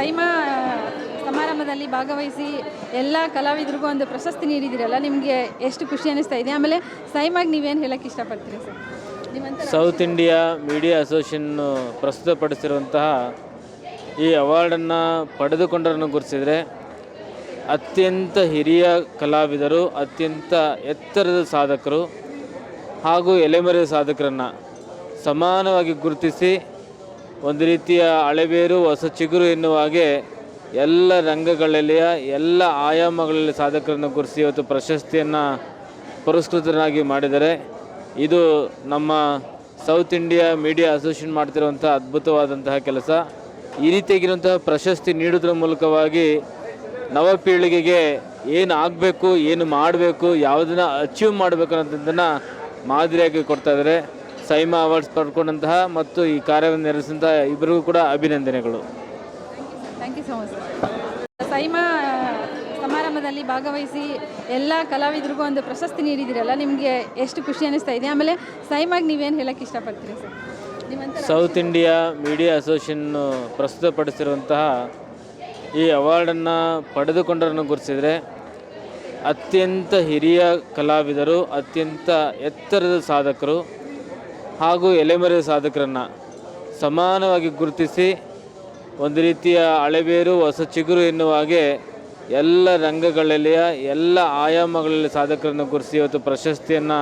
ಸೈಮಾ ಸಮಾರಂಭದಲ್ಲಿ ಭಾಗವಹಿಸಿ ಎಲ್ಲ ಕಲಾವಿದರಿಗೂ ಒಂದು ಪ್ರಶಸ್ತಿ ನೀಡಿದಿರಲ್ಲ, ನಿಮಗೆ ಎಷ್ಟು ಖುಷಿ ಅನ್ನಿಸ್ತಾ ಇದೆ? ಆಮೇಲೆ ಸೈಮಾಗೆ ನೀವೇನು ಹೇಳಕ್ಕೆ ಇಷ್ಟಪಡ್ತೀರಿ sir? South India media association ಪ್ರಸ್ತುತಪಡಿಸಿರುವಂತಹ ಈ ಅವಾರ್ಡನ್ನು ಪಡೆದುಕೊಂಡರನ್ನು ಗುರುತಿಸಿದರೆ ಅತ್ಯಂತ ಹಿರಿಯ ಕಲಾವಿದರು, ಅತ್ಯಂತ ಎತ್ತರದ ಸಾಧಕರು ಹಾಗೂ ಎಲೆಮರೆಯ ಸಾಧಕರನ್ನು ಸಮಾನವಾಗಿ ಗುರುತಿಸಿ ಒಂದು ರೀತಿಯ ಹಳೆಬೇರು ಹೊಸ ಚಿಗುರು ಎನ್ನುವ ಹಾಗೆ ಎಲ್ಲ ರಂಗಗಳಲ್ಲಿಯ ಎಲ್ಲ ಆಯಾಮಗಳಲ್ಲಿ ಸಾಧಕರನ್ನು ಗುರುತಿಸಿ ಇವತ್ತು ಪ್ರಶಸ್ತಿಯನ್ನು ಪುರಸ್ಕೃತರಾಗಿ ಮಾಡಿದ್ದಾರೆ. ಇದು ನಮ್ಮ ಸೌತ್ ಇಂಡಿಯಾ ಮೀಡಿಯಾ ಅಸೋಸಿಯೇಷನ್ ಮಾಡ್ತಿರುವಂಥ ಅದ್ಭುತವಾದಂತಹ ಕೆಲಸ. ಈ ರೀತಿಯಾಗಿರುವಂತಹ ಪ್ರಶಸ್ತಿ ನೀಡೋದ್ರ ಮೂಲಕವಾಗಿ ನವಪೀಳಿಗೆಗೆ ಏನು ಆಗಬೇಕು, ಏನು ಮಾಡಬೇಕು, ಯಾವುದನ್ನು ಅಚೀವ್ ಮಾಡಬೇಕು ಅನ್ನೋದನ್ನು ಮಾದರಿಯಾಗಿ ಕೊಡ್ತಾ ಇದ್ದಾರೆ. ಸೈಮಾ ಅವಾರ್ಡ್ಸ್ ಪಡ್ಕೊಂಡಂತಹ ಮತ್ತು ಈ ಕಾರ್ಯವನ್ನು ನೆರವೇರಿಸಿದಂತಹ ಇಬ್ಬರಿಗೂ ಕೂಡ ಅಭಿನಂದನೆಗಳು. Thank you so much sir. SIIMA ಸಮಾರಂಭದಲ್ಲಿ ಭಾಗವಹಿಸಿ ಎಲ್ಲ ಕಲಾವಿದರಿಗೂ ಒಂದು ಪ್ರಶಸ್ತಿ ನೀಡಿದಿರಲ್ಲ, ನಿಮಗೆ ಎಷ್ಟು ಖುಷಿ ಅನ್ನಿಸ್ತಾ ಇದೆ? ಆಮೇಲೆ ಸೈಮಾಗೆ ನೀವೇನು ಹೇಳಕ್ಕೆ ಇಷ್ಟಪಡ್ತೀರಿ sir? South India media association ಪ್ರಸ್ತುತಪಡಿಸಿರುವಂತಹ ಈ ಅವಾರ್ಡನ್ನು ಪಡೆದುಕೊಂಡರನ್ನು ಗುರುತಿಸಿದರೆ ಅತ್ಯಂತ ಹಿರಿಯ ಕಲಾವಿದರು, ಅತ್ಯಂತ ಎತ್ತರದ ಸಾಧಕರು ಹಾಗೂ ಎಲೆಮರೆಯ ಸಾಧಕರನ್ನು ಸಮಾನವಾಗಿ ಗುರುತಿಸಿ ಒಂದು ರೀತಿಯ ಹಳೆಬೇರು ಹೊಸ ಚಿಗುರು ಎನ್ನುವ ಹಾಗೆ ಎಲ್ಲ ರಂಗಗಳಲ್ಲಿಯ ಎಲ್ಲ ಆಯಾಮಗಳಲ್ಲಿ ಸಾಧಕರನ್ನು ಗುರುತಿಸಿ ಇವತ್ತು ಪ್ರಶಸ್ತಿಯನ್ನು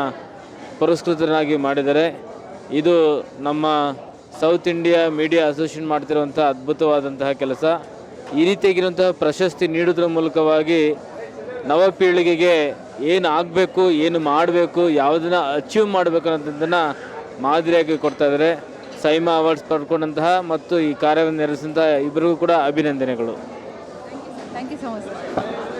ಪುರಸ್ಕೃತರಾಗಿ ಮಾಡಿದ್ದಾರೆ. ಇದು ನಮ್ಮ ಸೌತ್ ಇಂಡಿಯಾ ಮೀಡಿಯಾ ಅಸೋಸಿಯೇಷನ್ ಮಾಡ್ತಿರುವಂಥ ಅದ್ಭುತವಾದಂತಹ ಕೆಲಸ. ಈ ರೀತಿಯಾಗಿರುವಂತಹ ಪ್ರಶಸ್ತಿ ನೀಡೋದ್ರ ಮೂಲಕವಾಗಿ ನವಪೀಳಿಗೆಗೆ ಏನು ಆಗಬೇಕು, ಏನು ಮಾಡಬೇಕು, ಯಾವುದನ್ನು ಅಚೀವ್ ಮಾಡಬೇಕು ಅನ್ನೋದನ್ನು ಮಾದರಿಯಾಗಿ ಕೊಡ್ತಾ ಇದ್ದಾರೆ. ಸೈಮಾ ಅವಾರ್ಡ್ಸ್ ಪಡ್ಕೊಂಡಂತಹ ಮತ್ತು ಈ ಕಾರ್ಯವನ್ನು ನೆರವೇರಿಸಿದಂತಹ ಇಬ್ಬರಿಗೂ ಕೂಡ ಅಭಿನಂದನೆಗಳು. Thank you so much sir.